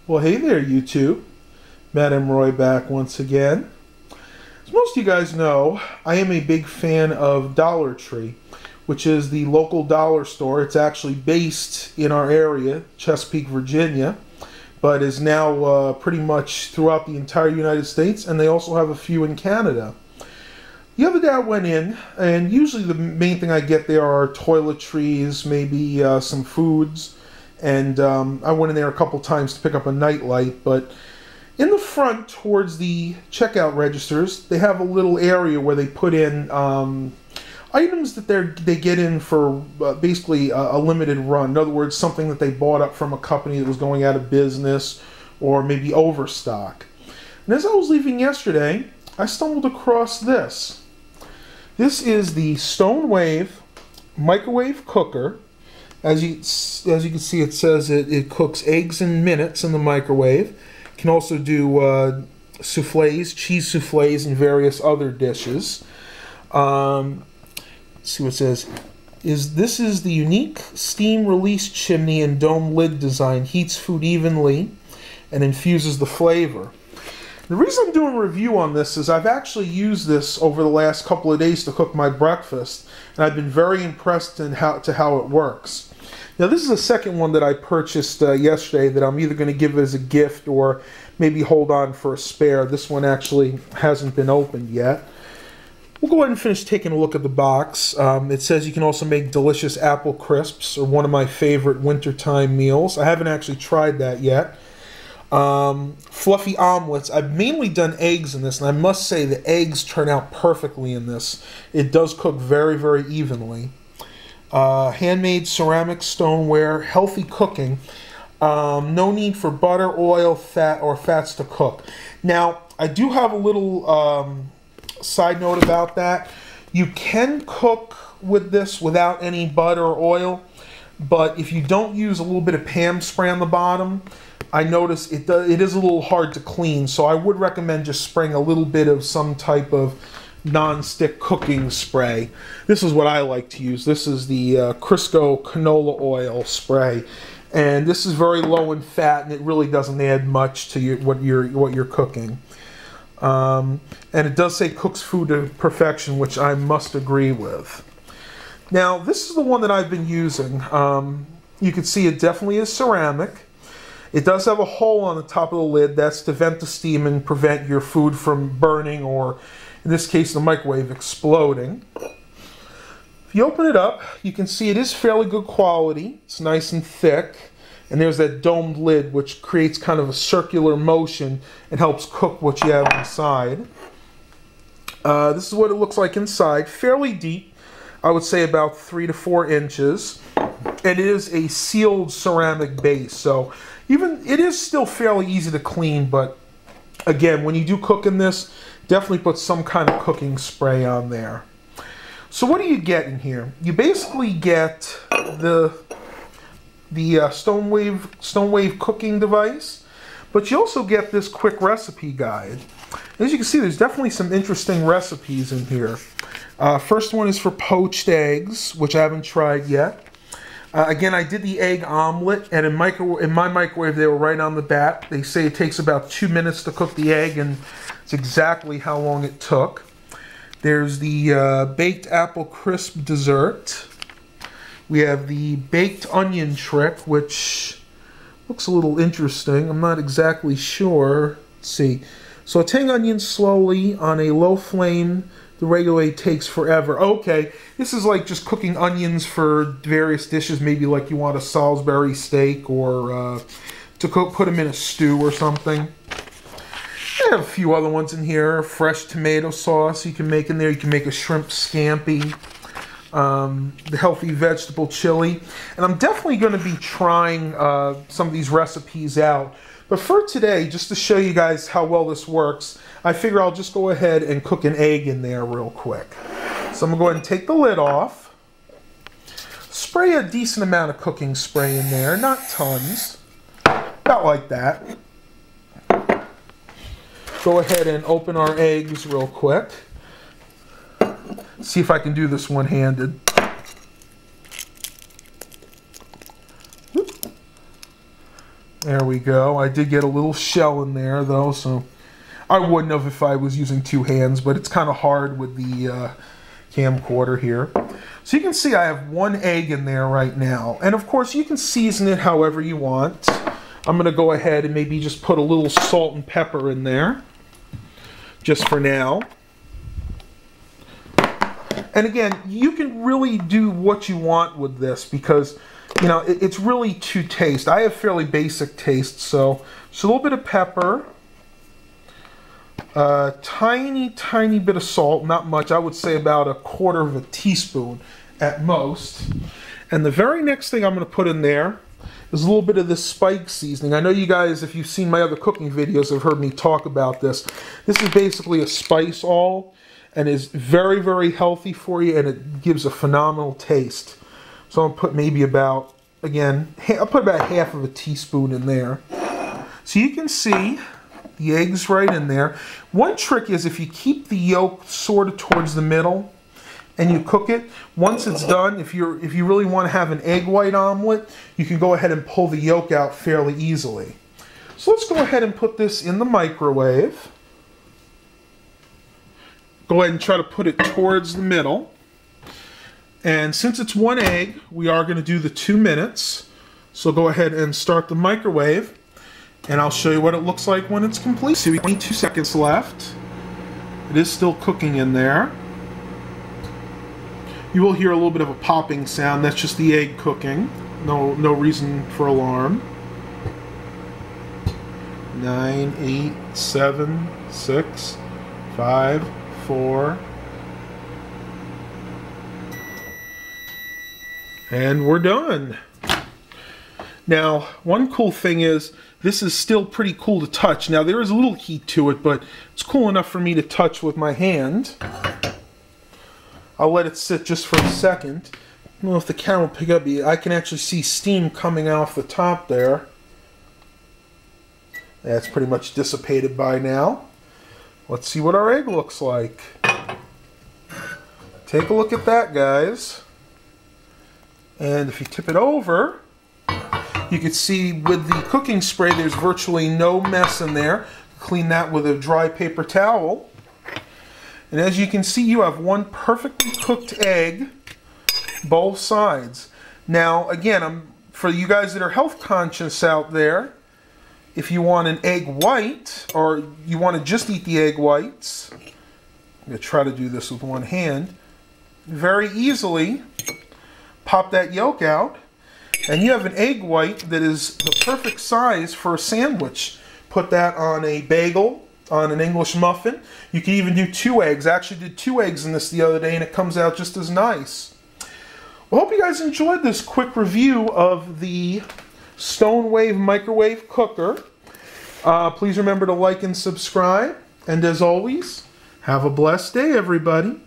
Well, hey there, YouTube. Madam Roy back once again. As most of you guys know, I am a big fan of Dollar Tree, which is the local dollar store. It's actually based in our area, Chesapeake, Virginia, but is now pretty much throughout the entire United States, and they also have a few in Canada. The other day I went in, and usually the main thing I get there are toiletries, maybe some foods, and I went in there a couple times to pick up a nightlight, but in the front towards the checkout registers, they have a little area where they put in items that they get in for basically a limited run. In other words, something that they bought up from a company that was going out of business or maybe overstock. And as I was leaving yesterday, I stumbled across this. This is the Stone Wave microwave cooker. As you can see, it says it cooks eggs in minutes in the microwave. Can also do souffles, cheese souffles, and various other dishes. Let's see what it says. This is the unique steam release chimney and dome lid design. Heats food evenly and infuses the flavor. The reason I'm doing a review on this is I've actually used this over the last couple of days to cook my breakfast, and I've been very impressed in how it works. Now, this is the second one that I purchased yesterday that I'm either going to give as a gift or maybe hold on for a spare. This one actually hasn't been opened yet. We'll go ahead and finish taking a look at the box. It says you can also make delicious apple crisps, or one of my favorite wintertime meals. I haven't actually tried that yet. Fluffy omelets. I've mainly done eggs in this, and I must say the eggs turn out perfectly in this. It does cook very, very evenly. Handmade ceramic stoneware, healthy cooking. No need for butter, oil, fat, or fats to cook. Now, I do have a little side note about that. You can cook with this without any butter or oil, but if you don't use a little bit of Pam spray on the bottom, I notice it is a little hard to clean, so I would recommend just spraying a little bit of some type of non-stick cooking spray. This is what I like to use. This is the Crisco canola oil spray, and this is very low in fat, and it really doesn't add much to what you're cooking. And it does say cooks food to perfection, which I must agree with. Now, this is the one that I've been using. You can see it definitely is ceramic. It does have a hole on the top of the lid. That's to vent the steam and prevent your food from burning, or in this case the microwave exploding. If you open it up, you can see it is fairly good quality. It's nice and thick, and there's that domed lid which creates kind of a circular motion and helps cook what you have inside. This is what it looks like inside. Fairly deep, I would say about 3 to 4 inches. And it is a sealed ceramic base, so it is still fairly easy to clean, but again, when you do cook in this, definitely put some kind of cooking spray on there. So what do you get in here? You basically get the Stone Wave cooking device, but you also get this quick recipe guide. As you can see, there's definitely some interesting recipes in here. First one is for poached eggs, which I haven't tried yet. Again, I did the egg omelet, and in my microwave they were right on the bat. They say it takes about 2 minutes to cook the egg, and it's exactly how long it took. There's the baked apple crisp dessert. We have the baked onion trick, which looks a little interesting. I'm not exactly sure. Let's see. Sauteing onions slowly on a low flame. The regular way takes forever. Okay, this is like just cooking onions for various dishes. Maybe like you want a Salisbury steak, or to put them in a stew or something. I have a few other ones in here. Fresh tomato sauce you can make in there. You can make a shrimp scampi. The healthy vegetable chili. And I'm definitely going to be trying some of these recipes out. But for today, just to show you guys how well this works, I figure I'll just go ahead and cook an egg in there real quick. So I'm going to go ahead and take the lid off. Spray a decent amount of cooking spray in there, not tons. About like that. Go ahead and open our eggs real quick. See if I can do this one-handed. There we go. I did get a little shell in there though, so I wouldn't have if I was using two hands, but it's kind of hard with the camcorder here. So you can see I have one egg in there right now. And of course you can season it however you want. I'm going to go ahead and maybe just put a little salt and pepper in there, just for now. And again, you can really do what you want with this because, you know, it's really to taste. I have fairly basic taste, so just a little bit of pepper, a tiny bit of salt, not much. I would say about a quarter of a teaspoon at most. And the very next thing I'm going to put in there is a little bit of this spike seasoning. I know you guys, if you've seen my other cooking videos, have heard me talk about this. This is basically a spice all and is very, very healthy for you, and it gives a phenomenal taste. So I'll put maybe about, again, I'll put about half of a teaspoon in there. So you can see the eggs right in there. One trick is if you keep the yolk sort of towards the middle and you cook it, once it's done, if you really want to have an egg white omelet, you can go ahead and pull the yolk out fairly easily. So let's go ahead and put this in the microwave. Go ahead and try to put it towards the middle. And since it's one egg, we are going to do the 2 minutes. So go ahead and start the microwave, and I'll show you what it looks like when it's complete. See, we have 22 seconds left. It is still cooking in there. You will hear a little bit of a popping sound. That's just the egg cooking. No reason for alarm. 9, 8, 7, 6, 5, 4. And we're done. Now, one cool thing is, this is still pretty cool to touch. Now, there is a little heat to it, but it's cool enough for me to touch with my hand. I'll let it sit just for a second. I don't know if the camera will pick up. I can actually see steam coming off the top there. That's pretty much dissipated by now. Let's see what our egg looks like. Take a look at that, guys. And if you tip it over, you can see with the cooking spray there's virtually no mess in there. Clean that with a dry paper towel. And as you can see, you have one perfectly cooked egg, both sides. Now, again, for you guys that are health conscious out there, if you want an egg white, or you want to just eat the egg whites, I'm going to try to do this with one hand, very easily pop that yolk out, and you have an egg white that is the perfect size for a sandwich. Put that on a bagel, on an English muffin. You can even do 2 eggs. I actually did 2 eggs in this the other day, and it comes out just as nice. Well, I hope you guys enjoyed this quick review of the Stonewave microwave cooker. Please remember to like and subscribe. And as always, have a blessed day, everybody.